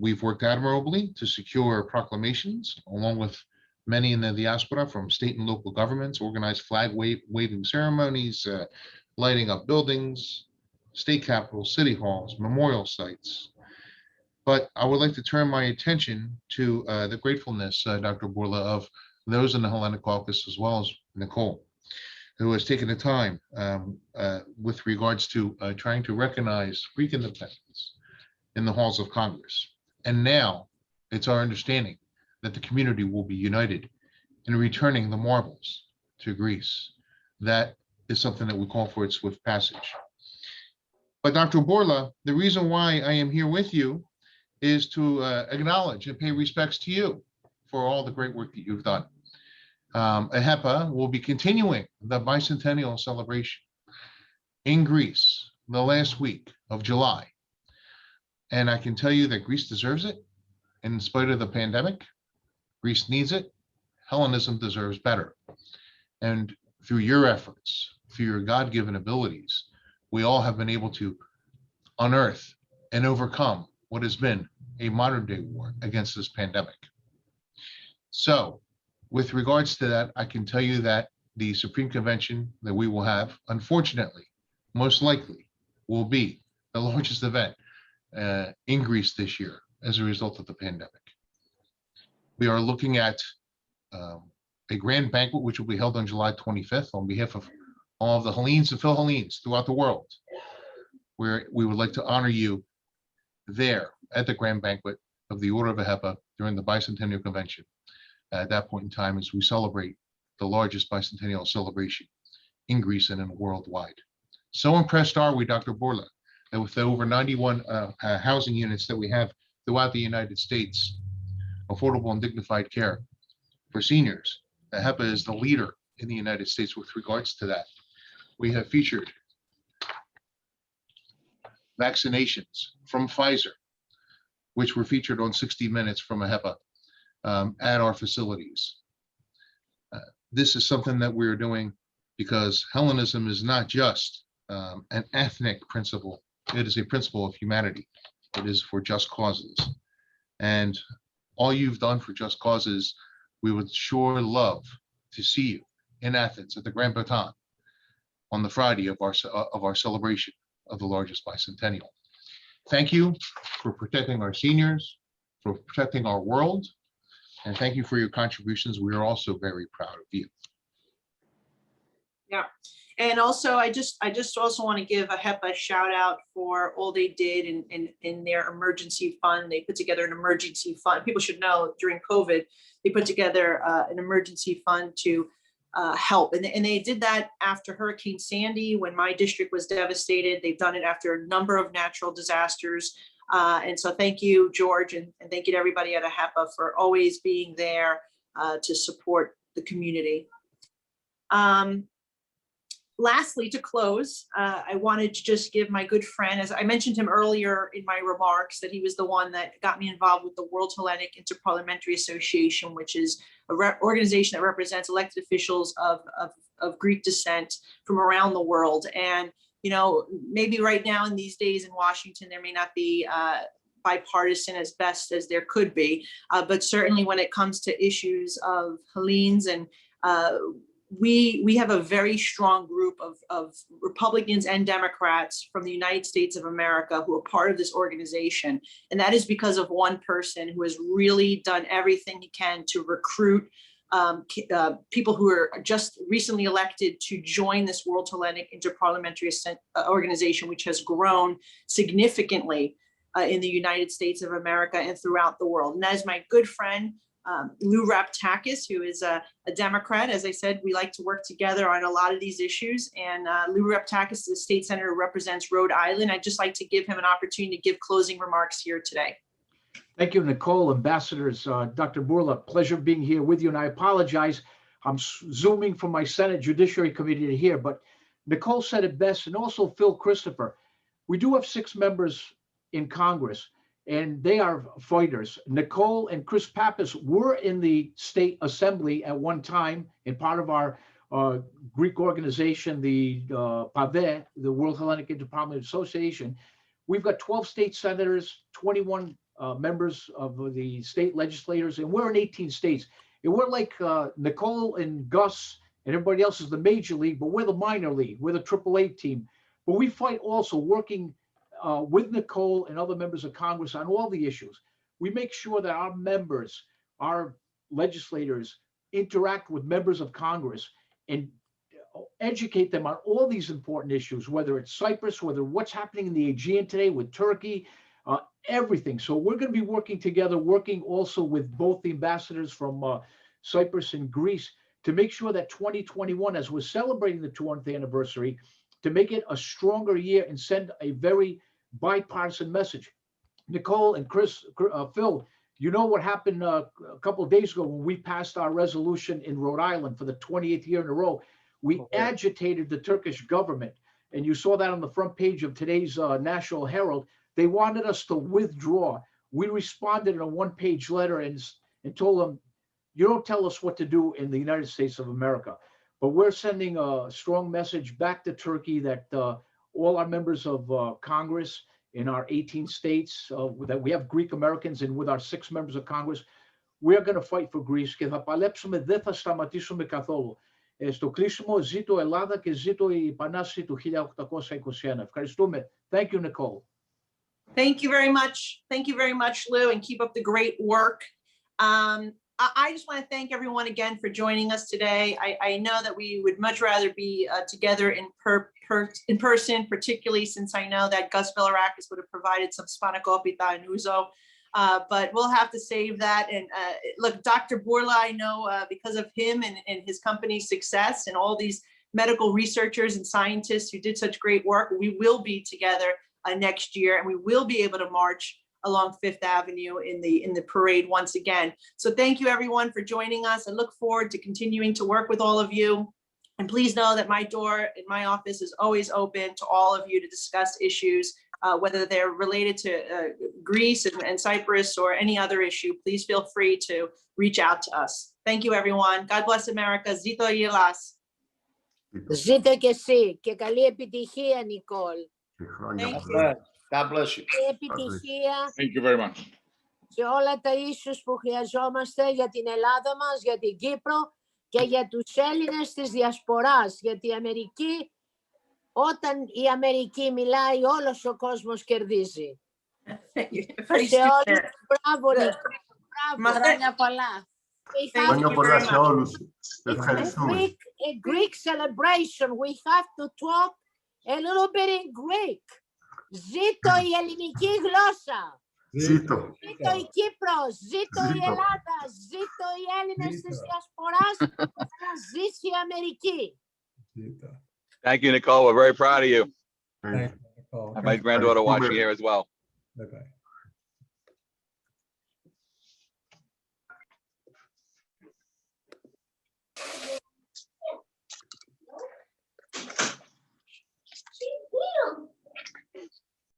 We've worked admirably to secure proclamations, along with many in the diaspora from state and local governments, organized flag waving ceremonies, lighting up buildings, state capitals, city halls, memorial sites. But I would like to turn my attention to the gratefulness, Dr. Bourla, of those in the Hellenic Caucus, as well as Nicole, who has taken the time with regards to trying to recognize Greek independence in the halls of Congress. And now it's our understanding that the community will be united in returning the marbles to Greece. That is something that we call for its swift passage. But Dr. Bourla, the reason why I am here with you is to acknowledge and pay respects to you for all the great work that you've done. AHEPA will be continuing the bicentennial celebration in Greece the last week of July. And I can tell you that Greece deserves it. In spite of the pandemic, Greece needs it. Hellenism deserves better. And through your efforts, through your God-given abilities, we all have been able to unearth and overcome what has been a modern day war against this pandemic. So with regards to that, I can tell you that the Supreme Convention that we will have, unfortunately, most likely will be the largest event in Greece this year as a result of the pandemic. We are looking at a grand banquet, which will be held on July 25th on behalf of all of the Hellenes and Philhellenes throughout the world, where we would like to honor you there at the grand banquet of the Order of Ahepa during the Bicentennial Convention. At that point in time, as we celebrate the largest bicentennial celebration in Greece and in worldwide. So impressed are we, Dr. Bourla, that with the over 91 housing units that we have throughout the United States, affordable and dignified care for seniors, HEPA is the leader in the United States with regards to that. We have featured vaccinations from Pfizer, which were featured on 60 Minutes from HEPA at our facilities. This is something that we're doing because Hellenism is not just an ethnic principle. It is a principle of humanity. It is for just causes. And all you've done for just causes, we would sure love to see you in Athens at the Grand Baton on the Friday of our celebration of the largest bicentennial. Thank you for protecting our seniors, for protecting our world, and thank you for your contributions. We are also very proud of you. Yeah. And also, I just also want to give a HEPA shout out for all they did in their emergency fund. They put together an emergency fund. People should know during COVID, they put together an emergency fund to help. And they did that after Hurricane Sandy, when my district was devastated. They've done it after a number of natural disasters. And so thank you, George, and thank you to everybody at HEPA for always being there to support the community. Lastly, to close, I wanted to just give my good friend, as I mentioned him earlier in my remarks, that he was the one that got me involved with the World Hellenic Interparliamentary Association, which is an organization that represents elected officials of Greek descent from around the world. And, you know, maybe right now in these days in Washington, there may not be bipartisan as best as there could be, but certainly when it comes to issues of Hellenes and we have a very strong group of Republicans and Democrats from the United States of America who are part of this organization. And that is because of one person who has really done everything he can to recruit people who are just recently elected to join this World Hellenic Interparliamentary Organization, which has grown significantly in the United States of America and throughout the world. And that is my good friend, Malliotakis, who is a Democrat. As I said, we like to work together on a lot of these issues. And Malliotakis is a state senator who represents Rhode Island. I'd just like to give him an opportunity to give closing remarks here today. Thank you, Nicole. Ambassadors, Dr. Bourla, pleasure being here with you. And I apologize, I'm zooming from my Senate Judiciary Committee to here, but Nicole said it best, and also Phil Christopher. We do have 6 members in Congress, and they are fighters. Nicole and Chris Pappas were in the state assembly at one time and part of our Greek organization, the PAVE, the World Hellenic Interparliamentary Association. We've got 12 state senators, 21 members of the state legislators, and we're in 18 states. And we're like Nicole and Gus and everybody else is the major league, but we're the minor league. We're the AAA team. But we fight also working with Nicole and other members of Congress on all the issues. We make sure that our members, our legislators, interact with members of Congress and educate them on all these important issues, whether it's Cyprus, whether what's happening in the Aegean today with Turkey, everything. So we're going to be working together, working also with both the ambassadors from Cyprus and Greece to make sure that 2021, as we're celebrating the 200th anniversary, to make it a stronger year and send a very bipartisan message. Nicole and Chris, Phil, you know what happened a couple of days ago when we passed our resolution in Rhode Island for the 28th year in a row. We agitated the Turkish government, and you saw that on the front page of today's National Herald. They wanted us to withdraw. We responded in a one-page letter and told them, you don't tell us what to do in the United States of America. But we're sending a strong message back to Turkey that all our members of Congress in our 18 states, that we have Greek Americans, and with our 6 members of Congress, we're going to fight for Greece. Στο κλείσιμο, ζήτω Ελλάδα και ζήτω η Επανάσταση του 1821. Ευχαριστούμε. Thank you, Nicole. Thank you very much. Thank you very much, Lou, and keep up the great work. I just want to thank everyone again for joining us today. I know that we would much rather be together in person, particularly since I know that Gus Bilirakis would have provided some spanakopita and ouzo. But we'll have to save that. And look, Dr. Bourla, I know because of him and his company's success and all these medical researchers and scientists who did such great work, we will be together next year, and we will be able to march along Fifth Avenue in the parade once again. So thank you everyone for joining us. I look forward to continuing to work with all of you. And please know that my door in my office is always open to all of you to discuss issues, whether they're related to Greece and Cyprus or any other issue. Please feel free to reach out to us. Thank you everyone. God bless America. Zito Yelas. Ζήτω και εσύ και καλή επιτυχία, Νικόλ. Thank you. God bless you. Καλή επιτυχία Thank you very much. σε όλα τα issues που χρειαζόμαστε για την Ελλάδα μας, για την Κύπρο και για τους Έλληνες της Διασποράς. Γιατί η Αμερική, όταν η Αμερική μιλάει, όλος ο κόσμος κερδίζει. Σε όλους, μπράβο Νίκο, μπράβο. Χρόνια πολλά. Χρόνια πολλά σε όλους. It's Ευχαριστούμε. a Greek celebration. We have to talk a little bit in Greek. Ζήτω η ελληνική γλώσσα. Ζήτω. Ζήτω η Κύπρος, ζήτω η Ελλάδα, ζήτω οι Έλληνες της Διασποράς, να ζήσει η Αμερική. Thank you, Nicole. We're very proud of you. Thank you, Nicole. I have my granddaughter watching here as well. Bye-bye.